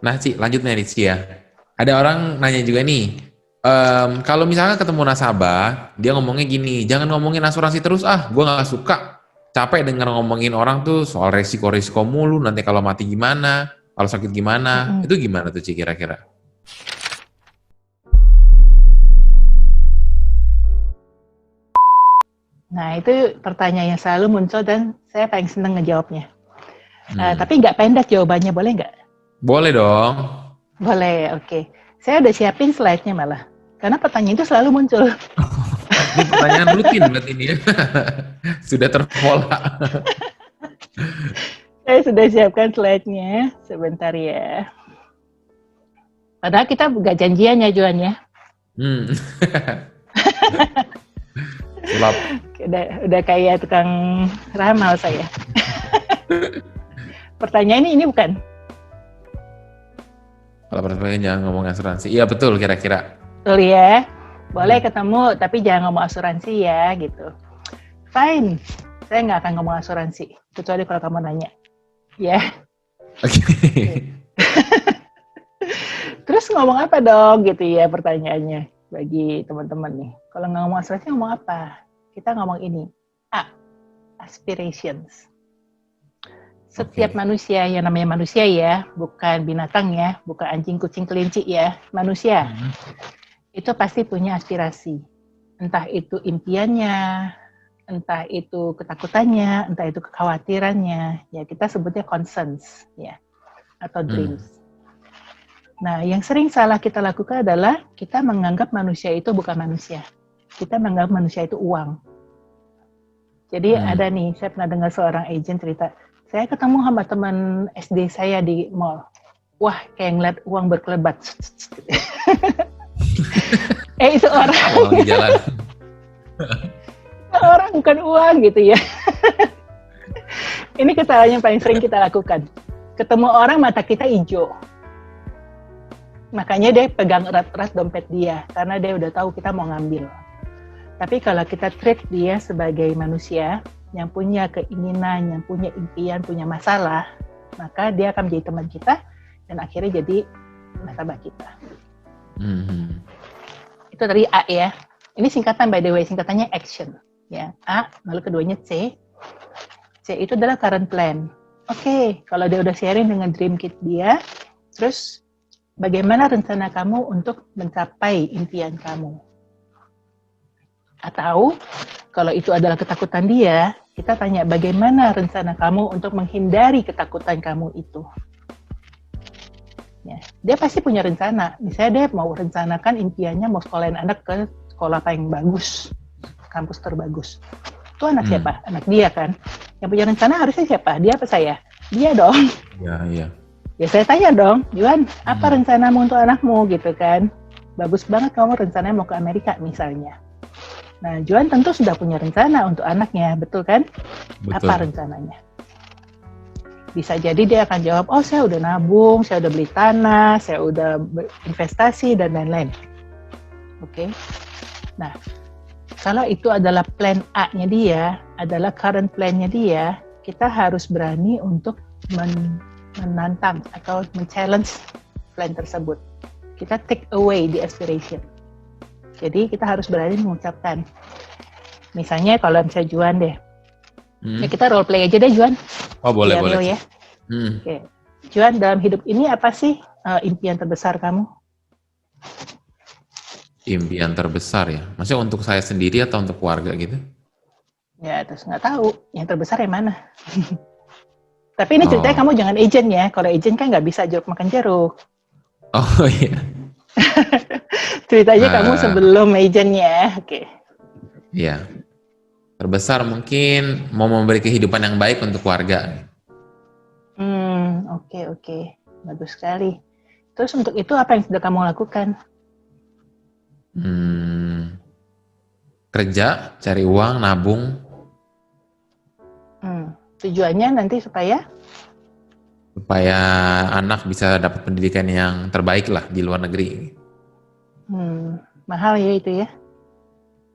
Nah, Ci, lanjut nih, Ci ya. Ada orang nanya juga nih, kalau misalnya ketemu nasabah, dia ngomongnya gini, jangan ngomongin asuransi terus gue nggak suka. Capek denger ngomongin orang tuh soal resiko-resiko mulu, nanti kalau mati gimana, kalau sakit gimana, Mm-mm. itu gimana tuh Ci kira-kira? Nah, itu pertanyaan yang selalu muncul dan saya paling seneng ngejawabnya. Hmm. Tapi nggak pendek jawabannya, boleh nggak? Boleh dong. Boleh, oke. Saya udah siapin slide-nya malah. Karena pertanyaan itu selalu muncul. Ini pertanyaan rutin berarti ini ya. Sudah terpola. Saya sudah siapkan slide-nya. Sebentar ya. Padahal kita nggak janjian ya, Juan ya. Hmm. Sulap. Udah kayak tukang ramal saya. Pertanyaan ini bukan. Kalau pertanyaan jangan ngomong asuransi. Iya betul kira-kira. Betul ya. Boleh Hmm. ketemu, tapi jangan ngomong asuransi ya, gitu. Fine. Saya nggak akan ngomong asuransi. Kecuali kalau kamu nanya. Ya. Oke. Oke. Terus ngomong apa dong gitu ya pertanyaannya bagi teman-teman nih. Kalau nggak ngomong asuransi ngomong apa? Kita ngomong ini. A. Aspirations. Setiap Oke. manusia, yang namanya manusia ya, bukan binatang ya, bukan anjing, kucing, kelinci ya, manusia. Hmm. Itu pasti punya aspirasi. Entah itu impiannya, entah itu ketakutannya, entah itu kekhawatirannya. Ya kita sebutnya concerns ya, atau Hmm. dreams. Nah, yang sering salah kita lakukan adalah kita menganggap manusia itu bukan manusia. Kita menganggap manusia itu uang. Jadi Hmm. ada nih, saya pernah dengar seorang agent cerita, saya ketemu sama teman SD saya di mall. Wah, kayak ngeliat uang berkelebat. Itu orang, Uang di jalan. orang bukan uang gitu ya. Ini kesalahan yang paling sering kita lakukan. Ketemu orang mata kita hijau. Makanya dia pegang erat-erat dompet dia, karena dia udah tahu kita mau ngambil. Tapi kalau kita treat dia sebagai manusia yang punya keinginan, yang punya impian, punya masalah, maka dia akan menjadi teman kita dan akhirnya jadi nasabah kita. Hmm. Itu dari A ya. Ini singkatan by the way, singkatannya action. Ya, A, lalu keduanya C. C itu adalah current plan. Oke, kalau dia udah sharing dengan dream kit dia, terus bagaimana rencana kamu untuk mencapai impian kamu? Atau kalau itu adalah ketakutan dia, kita tanya bagaimana rencana kamu untuk menghindari ketakutan kamu itu. Ya, dia pasti punya rencana. Misalnya dia mau rencanakan impiannya mau sekolahin anak ke sekolah paling bagus, kampus terbagus. Itu anak siapa? Anak dia kan. Yang punya rencana harusnya siapa? Dia apa saya? Dia dong. Iya, iya. Ya saya tanya dong, Juan, apa rencanamu untuk anakmu gitu kan? Bagus banget kamu rencananya mau ke Amerika misalnya. Nah, Juan tentu sudah punya rencana untuk anaknya, betul kan? Apa Betul. rencananya? Bisa jadi dia akan jawab, oh saya udah nabung, saya udah beli tanah, saya udah investasi, dan lain-lain. Oke. Nah, kalau itu adalah plan A-nya dia, adalah current plan-nya dia, kita harus berani untuk menantang atau men-challenge plan tersebut. Kita take away the aspiration. Jadi kita harus berani mengucapkan. Misalnya kalau misalnya Juan deh, ya kita role play aja deh Juan. Oh boleh Biar boleh real Ci. ya. Oke. Juan, dalam hidup ini apa sih impian terbesar kamu? Impian terbesar ya. Maksudnya untuk saya sendiri atau untuk keluarga gitu? Ya terus nggak tahu. Yang terbesar yang mana? Tapi ini ceritanya Oh. kamu jangan agent ya. Kalau agent kan nggak bisa jeruk makan jeruk. Oh iya. Ceritanya kamu Eh, sebelum agentnya. Oke. iya. Terbesar mungkin mau memberi kehidupan yang baik untuk keluarga. Oke. Bagus sekali. Terus untuk itu apa yang sudah kamu lakukan? Hmm, kerja, cari uang, nabung. Tujuannya nanti supaya Supaya anak bisa dapat pendidikan yang terbaik lah di luar negeri. mahal ya itu ya.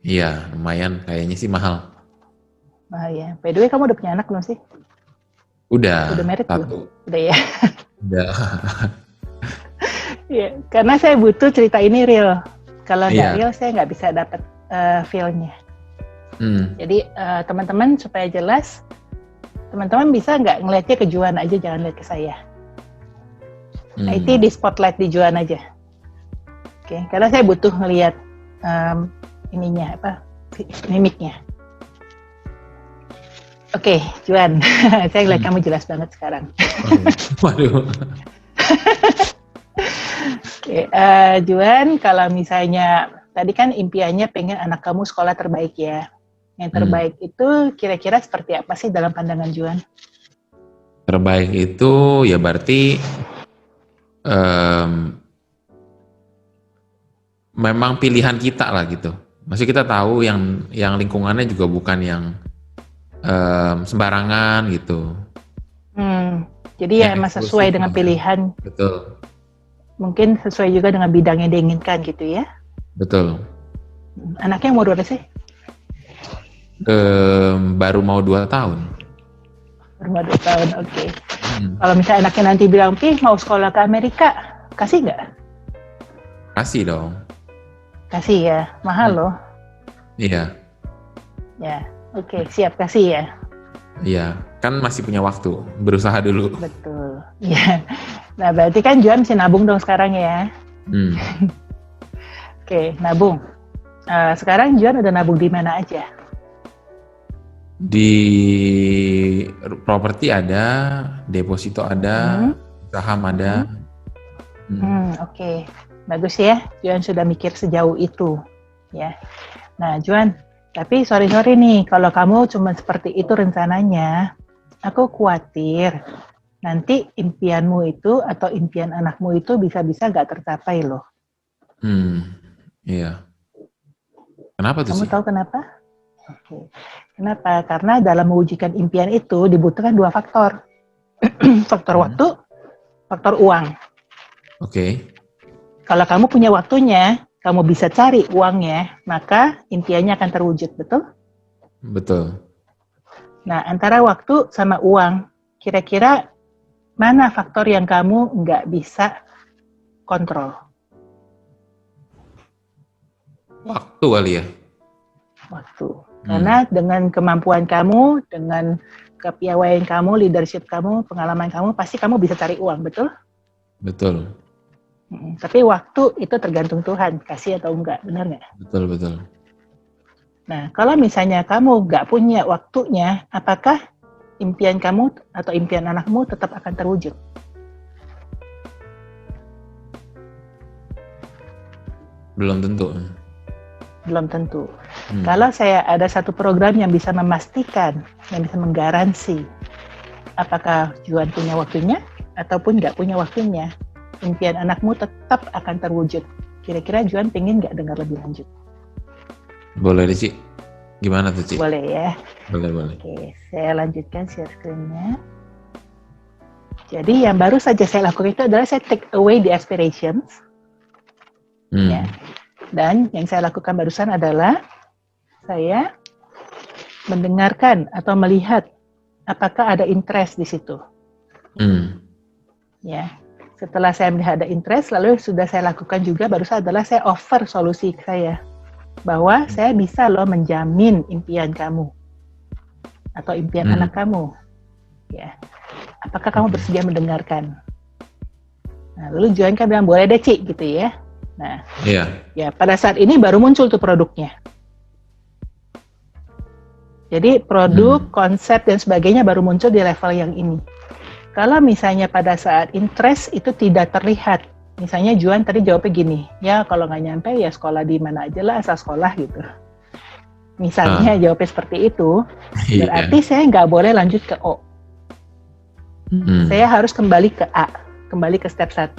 Iya, lumayan kayaknya sih mahal. Mahal ya. By the way, kamu udah punya anak belum sih? Udah Udah, married belum? satu. Udah ya. Udah. Ya, karena saya butuh cerita ini real. Kalau nggak Iya. real, saya nggak bisa dapat feel-nya. Hmm. Jadi teman-teman supaya jelas, teman-teman bisa nggak ngeliatnya ke Juan aja, jangan lihat ke saya. IT di spotlight di Juan aja. Oke, karena saya butuh ngelihat ininya mimiknya. Oke, Juan, saya lihat kamu jelas banget sekarang. Waduh. Oke, Juan, kalau misalnya tadi kan impiannya pengen anak kamu sekolah terbaik ya. Yang terbaik itu kira-kira seperti apa sih dalam pandangan Juan? Terbaik itu ya berarti memang pilihan kita lah gitu. Maksudnya kita tahu yang lingkungannya juga bukan yang sembarangan gitu. Jadi ya emang sesuai dengan pilihan. Betul. Mungkin sesuai juga dengan bidang yang diinginkan gitu ya. Betul. Anaknya umur berapa sih? Baru mau 2 tahun. Baru mau 2 tahun, oke. Kalau misalnya anaknya nanti bilang, mau sekolah ke Amerika, kasih nggak? Kasih dong. Kasih ya, mahal loh. Iya. Ya, oke, siap kasih ya. Iya, kan masih punya waktu, berusaha dulu. Betul. Ya. Nah, berarti kan Juan mesti nabung dong sekarang ya. Oke, nabung. Sekarang Juan udah nabung di mana aja? Di properti ada, deposito ada, saham ada. Oke. Bagus ya, Juan sudah mikir sejauh itu. Ya. Nah, Juan, tapi sorry nih, kalau kamu cuma seperti itu rencananya, aku khawatir nanti impianmu itu atau impian anakmu itu bisa-bisa gak tercapai loh. Iya. Kenapa tuh Kamu sih? tahu kenapa? Oke. Kenapa? Karena dalam mewujudkan impian itu dibutuhkan 2 faktor. Faktor waktu, faktor uang. Oke. Kalau kamu punya waktunya, kamu bisa cari uangnya, maka impiannya akan terwujud, betul? Betul. Nah, antara waktu sama uang, kira-kira mana faktor yang kamu nggak bisa kontrol? Waktu kali ya? Waktu. Karena dengan kemampuan kamu, dengan kepiawaian kamu, leadership kamu, pengalaman kamu, pasti kamu bisa cari uang, betul? Betul. Tapi waktu itu tergantung Tuhan, kasih atau enggak, benar nggak? Betul. Nah, kalau misalnya kamu nggak punya waktunya, apakah impian kamu atau impian anakmu tetap akan terwujud? Belum tentu. Belum tentu. Kalau saya ada satu program yang bisa memastikan, yang bisa menggaransi, apakah Juan punya waktunya ataupun nggak punya waktunya, impian anakmu tetap akan terwujud. Kira-kira Juan pengen nggak dengar lebih lanjut? Boleh deh, Ci. Gimana tuh, Ci? Boleh ya. Boleh. Oke, saya lanjutkan share screen-nya. Jadi yang baru saja saya lakukan itu adalah saya take away the aspirations. Ya. Dan yang saya lakukan barusan adalah saya mendengarkan atau melihat apakah ada interest di situ. Ya. Setelah saya melihat ada interest, lalu sudah saya lakukan juga barusan adalah saya offer solusi saya. Bahwa saya bisa loh menjamin impian kamu. Atau impian anak kamu. Ya. Apakah kamu bersedia mendengarkan? Nah, lalu Juan kan bilang, boleh deh Ci, gitu ya. Nah, ya pada saat ini baru muncul tuh produknya. Jadi produk, konsep, dan sebagainya baru muncul di level yang ini. Kalau misalnya pada saat interest itu tidak terlihat, misalnya Juan tadi jawabnya gini, ya kalau nggak nyampe ya sekolah di mana aja lah, asal sekolah gitu. Misalnya jawabnya seperti itu, berarti saya nggak boleh lanjut ke O. Saya harus kembali ke A, kembali ke step 1.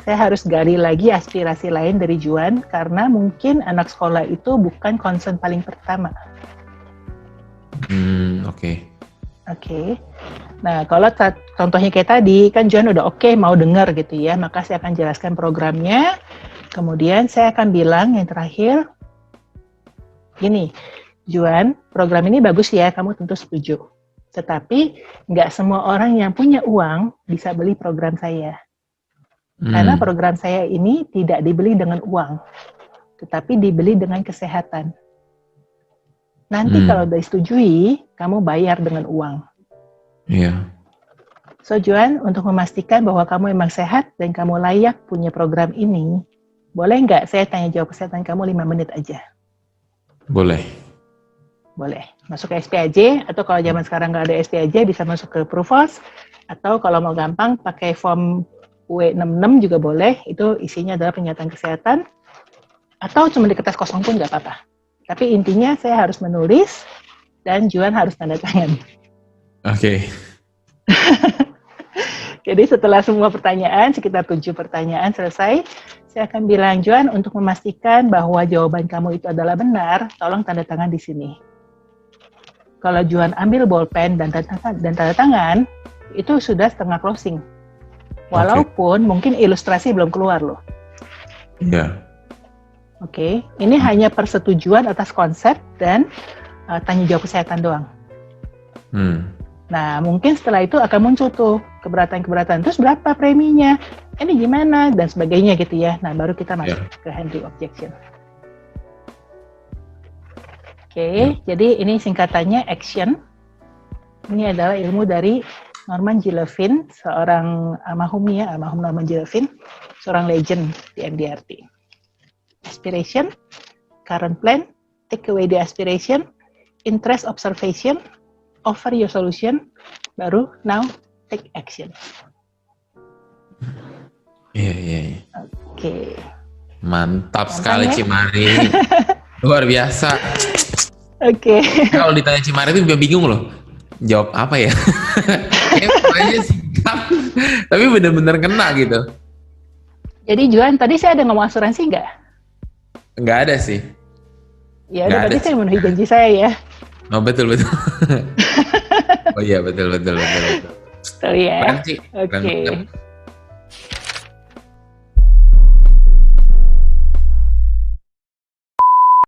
Saya harus gali lagi aspirasi lain dari Juan, karena mungkin anak sekolah itu bukan concern paling pertama. Oke. Nah, kalau contohnya kayak tadi, kan Juan udah oke, mau dengar gitu ya, maka saya akan jelaskan programnya, kemudian saya akan bilang yang terakhir, gini, Juan, program ini bagus ya, kamu tentu setuju. Tetapi, nggak semua orang yang punya uang bisa beli program saya. Karena program saya ini tidak dibeli dengan uang, tetapi dibeli dengan kesehatan. Nanti kalau udah disetujui, kamu bayar dengan uang. Iya. So Joan, untuk memastikan bahwa kamu memang sehat dan kamu layak punya program ini, boleh nggak saya tanya jawab kesehatan kamu 5 menit aja? Boleh. Boleh. Masuk ke SPAJ, atau kalau zaman sekarang nggak ada SPAJ, bisa masuk ke Prufos, atau kalau mau gampang, pakai form W66 juga boleh, itu isinya adalah pernyataan kesehatan, atau cuma di kertas kosong pun nggak apa-apa. Tapi intinya saya harus menulis, dan Joan harus tanda tangan. Oke. Jadi setelah semua pertanyaan, sekitar 7 pertanyaan selesai, saya akan bilang, Joan, untuk memastikan bahwa jawaban kamu itu adalah benar, tolong tanda tangan di sini. Kalau Joan ambil bolpen dan tanda tangan, itu sudah setengah closing. Walaupun mungkin ilustrasi belum keluar loh. Iya. Oke, ini hanya persetujuan atas konsep dan tanya jawab kesehatan doang. Nah, mungkin setelah itu akan muncul tuh keberatan-keberatan. Terus berapa preminya? Ini gimana? Dan sebagainya gitu ya. Nah, baru kita masuk ke handling objection. Oke, jadi ini singkatannya action. Ini adalah ilmu dari Norman G. Levin, seorang almarhum Norman G. Levin, seorang legend di MDRT. Aspiration, current plan, take away the aspiration, interest observation, offer your solution, baru now take action. Iya. Oke. Mantap sekali ya? Cimari. Luar biasa. Oke. Kalau ditanya Cimari itu bingung loh. Jawab apa ya? Kayaknya singkat, tapi benar-benar kena gitu. Jadi Joan, tadi saya ada ngomong asuransi nggak? Nggak ada sih. Ya udah, berarti saya memenuhi janji saya ya. Oh betul. Oh iya betul. Betul ya. Oke.